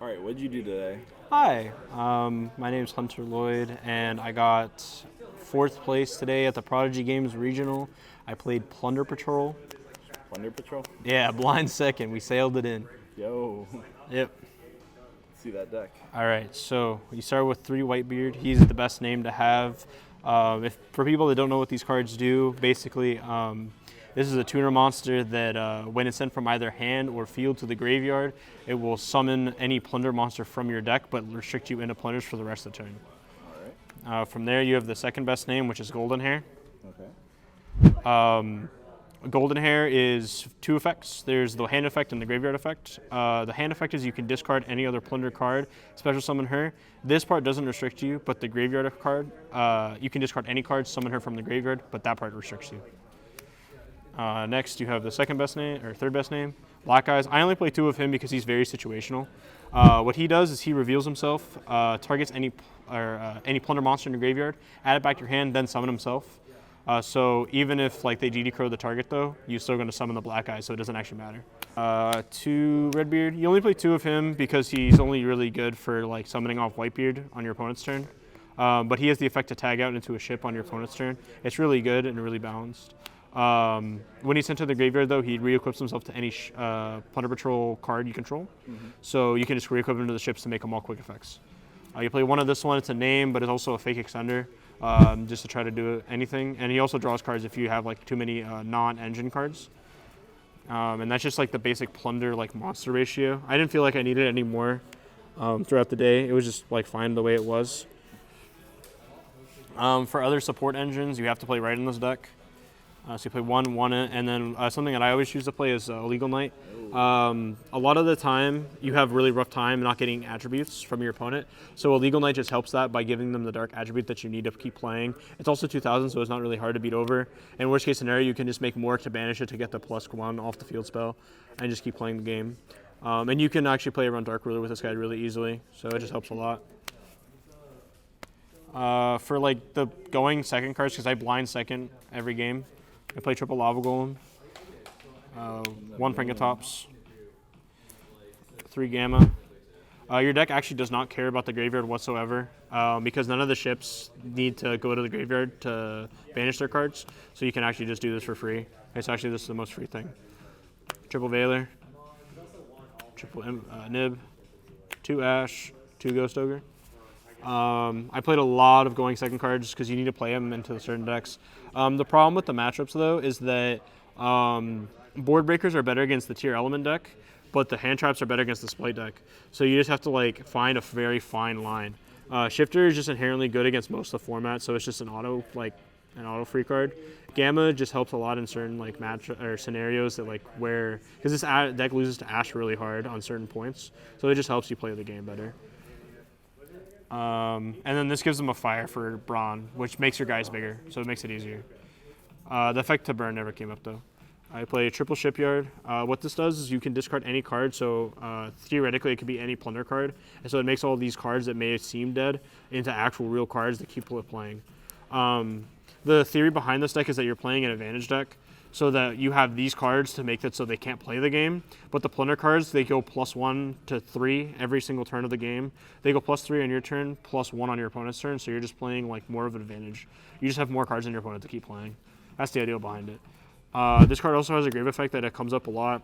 All right, what'd you do today? Hi, my name is Hunter Lloyd, and I got fourth place today at the Prodigy Games Regional. I played Plunder Patrol. Plunder Patrol? Yeah, blind second. We sailed it in. Yo, Yep. see that deck. All right, so you start with 3 Whitebeard. He's the best name to have. If for people that don't know what these cards do, basically, this is a tuner monster that when it's sent from either hand or field to the graveyard, it will summon any plunder monster from your deck, but restrict you into plunders for the rest of the turn. All right. From there, you have the second best name, which is Golden Hair. Okay. Golden Hair is 2 effects. There's the hand effect and the graveyard effect. The hand effect is you can discard any other plunder card, special summon her. This part doesn't restrict you, but the graveyard card, you can discard any card, summon her from the graveyard, but that part restricts you. Next, you have the second best name, or third best name, Black Eyes. I only play 2 of him because he's very situational. What he does is he reveals himself, targets any plunder monster in your graveyard, add it back to your hand, then summon himself. So even if like they GD Crow the target though, you're still going to summon the Black Eye, so it doesn't actually matter. 2 Redbeard. You only play 2 of him because he's only really good for like summoning off Whitebeard on your opponent's turn. But he has the effect to tag out into a ship on your opponent's turn. It's really good and really balanced. When he's sent to the graveyard though, he re-equips himself to any Plunder Patrol card you control. So you can just re-equip him to the ships to make them all quick effects. You play 1 of this one, it's a name, but it's also a fake extender. Just to try to do anything. And he also draws cards if you have like too many non-engine cards. And that's just like the basic plunder like monster ratio. I didn't feel like I needed any more throughout the day. It was just like fine the way it was. For other support engines, you have to play right in this deck. So you play 1, and then something that I always choose to play is Illegal Knight. A lot of the time, you have really rough time not getting attributes from your opponent. So Illegal Knight just helps that by giving them the dark attribute that you need to keep playing. It's also 2000, so it's not really hard to beat over. In worst case scenario, you can just make more to banish it to get the +1 off the field spell and just keep playing the game. And you can actually play around Dark Ruler with this guy really easily, so it just helps a lot. For like the going second cards, because I blind second every game, I play triple Lava Golem, 1 Pringatops, 3 Gamma. Your deck actually does not care about the graveyard whatsoever because none of the ships need to go to the graveyard to banish their cards, so you can actually just do this for free. It's actually this is the most free thing. Triple Veiler, triple Nib, 2 Ash, 2 Ghost Ogre. I played a lot of going second cards because you need to play them into certain decks. The problem with the matchups though is that board breakers are better against the tier element deck, but the hand traps are better against the splight deck. So you just have to like find a very fine line. Shifter is just inherently good against most of the formats, so it's just an auto free card. Gamma just helps a lot in certain like match or scenarios that like where because this deck loses to Ash really hard on certain points, so it just helps you play the game better. And then this gives them a fire for Brawn, which makes your guys bigger, so it makes it easier. The effect to burn never came up though. I play triple Shipyard. What this does is you can discard any card, so theoretically it could be any plunder card, and so it makes all these cards that may seem dead into actual real cards that keep playing. The theory behind this deck is that you're playing an advantage deck, so that you have these cards to make it so they can't play the game. But the plunder cards, they go +1 to 3 every single turn of the game. They go +3 on your turn, +1 on your opponent's turn, so you're just playing like more of an advantage. You just have more cards than your opponent to keep playing. That's the idea behind it. This card also has a grave effect that it comes up a lot.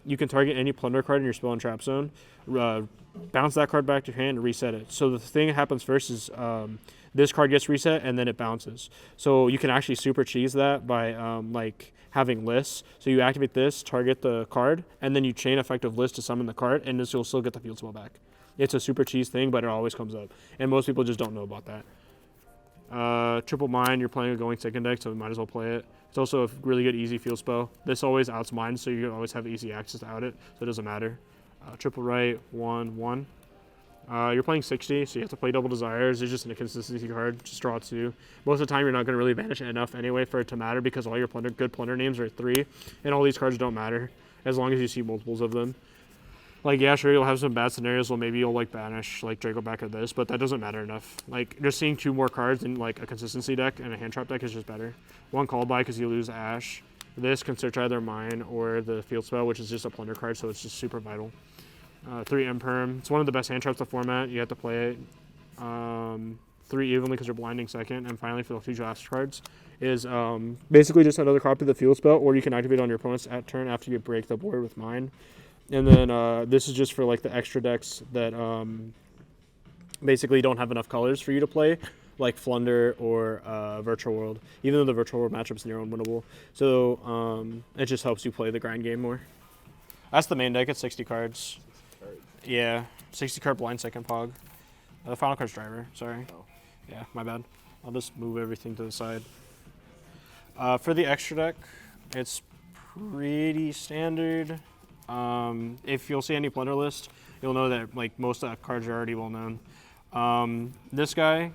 You can target any plunder card in your spell and trap zone, bounce that card back to your hand, and reset it. So the thing that happens first is this card gets reset and then it bounces. So you can actually super cheese that by like having lists. So you activate this, target the card, and then you chain effective list to summon the card, and this you'll still get the field spell back. It's a super cheese thing, but it always comes up, and most people just don't know about that. Triple Mind, you're playing a going second deck, so you might as well play it. It's also a really good easy field spell. This always outs Mind, so you always have easy access to out it, so it doesn't matter. Triple Right, 1/1. You're playing 60, so you have to play Double Desires. It's just an inconsistency card. Just draw 2. Most of the time, you're not going to really banish it enough anyway for it to matter because all your good plunder names are 3, and all these cards don't matter as long as you see multiples of them. Like, yeah, sure, you'll have some bad scenarios. Well, maybe you'll like banish like Draco back or this, but that doesn't matter enough. Like, just seeing 2 more cards in like a consistency deck and a hand trap deck is just better. 1 call by because you lose Ash. This can search either mine or the field spell, which is just a plunder card, so it's just super vital. 3 Imperm. It's one of the best hand traps to format. You have to play it. 3 evenly because you're blinding second. And finally, for the 2 last cards, is basically just another copy of the field spell, or you can activate on your opponent's at turn after you break the board with mine. And then this is just for like the extra decks that basically don't have enough colors for you to play, like Flunder or Virtual World, even though the Virtual World matchup's near unwinnable. So it just helps you play the grind game more. That's the main deck. It's 60 cards. Yeah, 60 card blind second pog. The final card's driver, sorry. Oh. Yeah, my bad. I'll just move everything to the side. For the extra deck, it's pretty standard. If you'll see any Plunder list, you'll know that like most of the cards are already well known. This guy,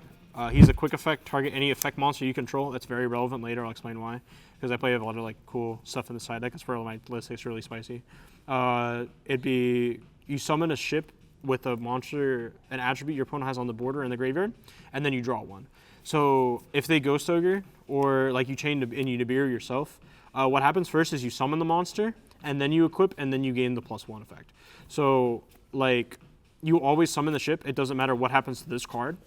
he's a quick effect, target any effect monster you control. That's very relevant later, I'll explain why. Because I play a lot of like cool stuff in the side deck. That's where my list is really spicy. It'd be, you summon a ship with a monster, an attribute your opponent has on the border in the graveyard, and then you draw 1. So if they Ghost Ogre, or like you chain and you Nibiru yourself, what happens first is you summon the monster, and then you equip, and then you gain the +1 effect. So like you always summon the ship. It doesn't matter what happens to this card.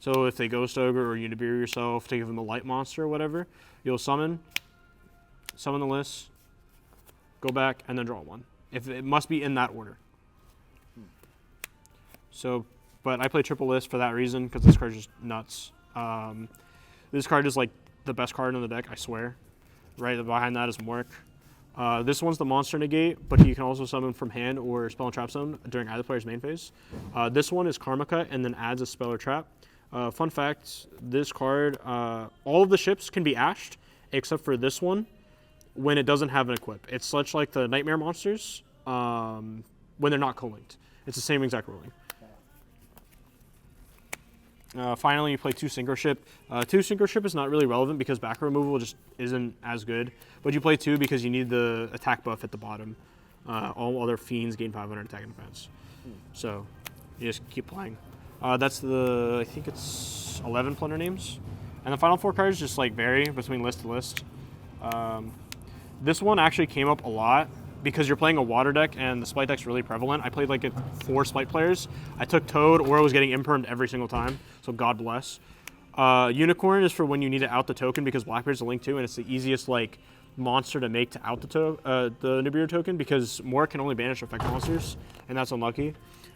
So if they Ghost Ogre or you Nibiru yourself to give them a light monster or whatever, you'll summon the list, go back, and then draw 1. If it must be in that order. So, but I play triple list for that reason, because this card is just nuts. This card is like the best card in the deck, I swear. Right behind that is Mork. This one's the monster negate, but you can also summon from hand or spell and trap zone during either player's main phase. This one is Karma Cut and then adds a spell or trap. Fun fact, this card, all of the ships can be ashed, except for this one, when it doesn't have an equip. It's such like the Nightmare monsters when they're not co-linked. It's the same exact ruling. Finally, you play 2 Synchro Ship. 2 Synchro Ship is not really relevant because back removal just isn't as good. But you play 2 because you need the attack buff at the bottom. All other fiends gain 500 attack and defense. So you just keep playing. That's the, I think it's 11 Plunder names. And the final 4 cards just like vary between list to list. This one actually came up a lot because you're playing a water deck and the Spite deck's really prevalent. I played like 4 Spite players. I took Toad or I was getting impermed every single time, so God bless. Unicorn is for when you need to out the token because Blackbeard's a link too, and it's the easiest like monster to make to out the Nibiru token because Mork can only banish effect monsters, and that's unlucky.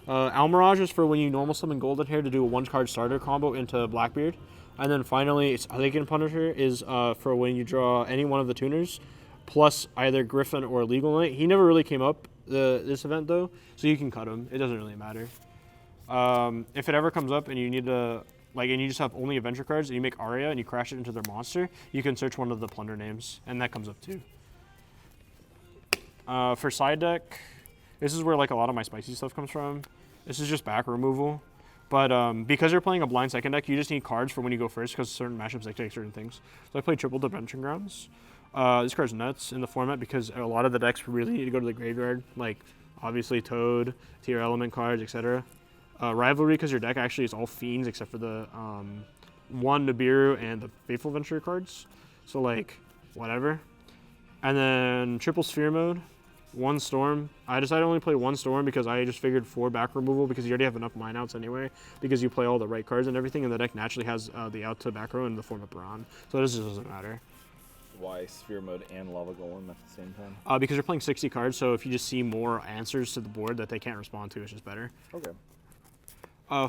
Almirage is for when you normal summon Golden Hair to do a 1-card starter combo into Blackbeard. And then finally, it's Awakened Punisher is for when you draw any one of the tuners, plus either Griffin or Legal Knight. He never really came up this event though, so you can cut him. It doesn't really matter. If it ever comes up and you need to, like, and you just have only adventure cards and you make Aria and you crash it into their monster, you can search one of the Plunder names, and that comes up too. For side deck, this is where like a lot of my spicy stuff comes from. This is just back removal. But because you're playing a blind second deck, you just need cards for when you go first because certain matchups dictate certain things. So I play Triple Dimension Grounds. This card's nuts in the format because a lot of the decks really need to go to the graveyard, like obviously Toad, Tier Element cards, etc. Rivalry because your deck actually is all fiends except for the 1 Nibiru and the Faithful Venture cards. So like, whatever. And then Triple Sphere Mode. 1 Storm. I decided to only play 1 Storm because I just figured 4 back removal because you already have enough mine outs anyway because you play all the right cards and everything, and the deck naturally has the out to back row in the form of Baron. So this just doesn't matter. Why Sphere Mode and Lava Golem at the same time? Because you're playing 60 cards, so if you just see more answers to the board that they can't respond to, it's just better. Okay.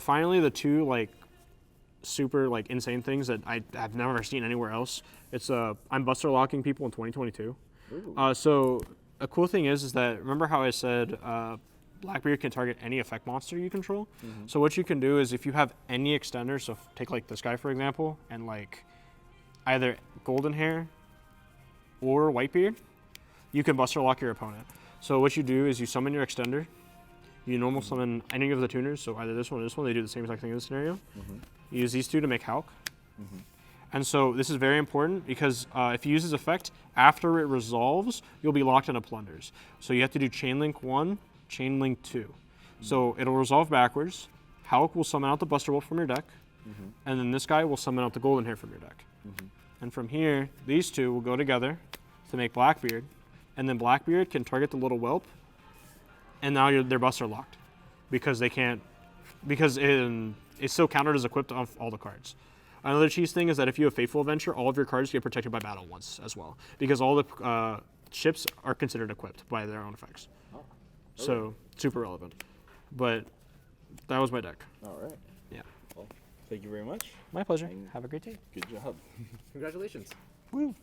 Finally, the 2 like super like insane things that I have never seen anywhere else. It's I'm Buster Locking people in 2022. So a cool thing is that, remember how I said Blackbeard can target any effect monster you control? Mm-hmm. So what you can do is if you have any extender, so take like this guy for example, and like either Golden Hair or Whitebeard, you can Buster Lock your opponent. So what you do is you summon your extender, you normal summon any of the tuners, so either this one or this one, they do the same exact thing in this scenario. Mm-hmm. You use these 2 to make Hulk. Mm-hmm. And so this is very important because if you use this effect, after it resolves, you'll be locked into Plunders. So you have to do Chain Link 1, Chain Link 2. Mm-hmm. So it'll resolve backwards. Hulk will summon out the Buster Wolf from your deck. Mm-hmm. And then this guy will summon out the Golden Hair from your deck. Mm-hmm. And from here, these 2 will go together to make Blackbeard. And then Blackbeard can target the little whelp. And now they're Buster locked. because they can't, because it's so countered as equipped off all the cards. Another cheese thing is that if you have Faithful Adventure, all of your cards get protected by battle once as well, because all the ships are considered equipped by their own effects. Oh, So super relevant. But that was my deck. all right. Yeah. Well, thank you very much. My pleasure. And Have a great day. good job. Congratulations. Woo.